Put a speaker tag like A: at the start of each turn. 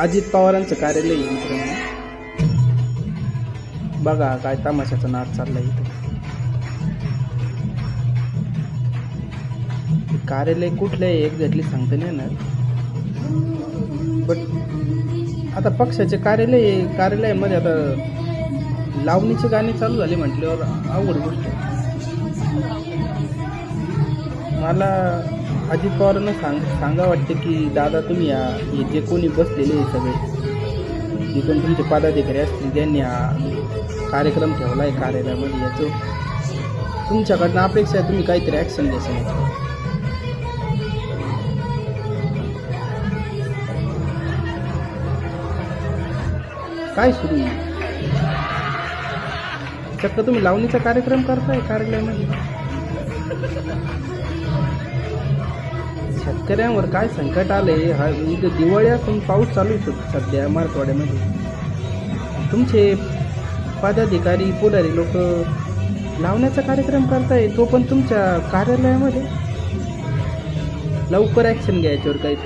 A: अजित पवारांचं कार्यालय आहे मित्रांनो. बघा काय तमाशाचा नाच चाललाय इथं. कार्यालय कुठलं आहे एक्झॅक्टली सांगता नाही येणार, बट आता पक्षाचे कार्यालयामध्ये आता लावणीचे गाणी चालू झाले म्हटल्यावर अवघड गोष्ट आहे. मला अजित पवारांना सांगा वाटते की दादा तुम्ही या हे जे कोणी बसलेले आहे सगळे जे कोणी तुमचे पदाधिकारी असतील त्यांनी हा कार्यक्रम ठेवला आहे कार्यालयामध्ये, याचं तुमच्याकडनं अपेक्षा आहे तुम्ही काहीतरी ॲक्शन घ्यायचं. काय सुरू आहे? चक्क तुम्ही लावणीचा कार्यक्रम करताय कार्यालयामध्ये. शेतकऱ्यांवर काय संकट आले. हा इथं दिवाळी असून पाऊस चालू आहे सध्या मराठवाड्यामध्ये. तुमचे पदाधिकारी पुढारी लोक लावण्याचा कार्यक्रम करताय, तो पण तुमच्या कार्यालयामध्ये. लवकर ॲक्शन घ्या याच्यावर काही.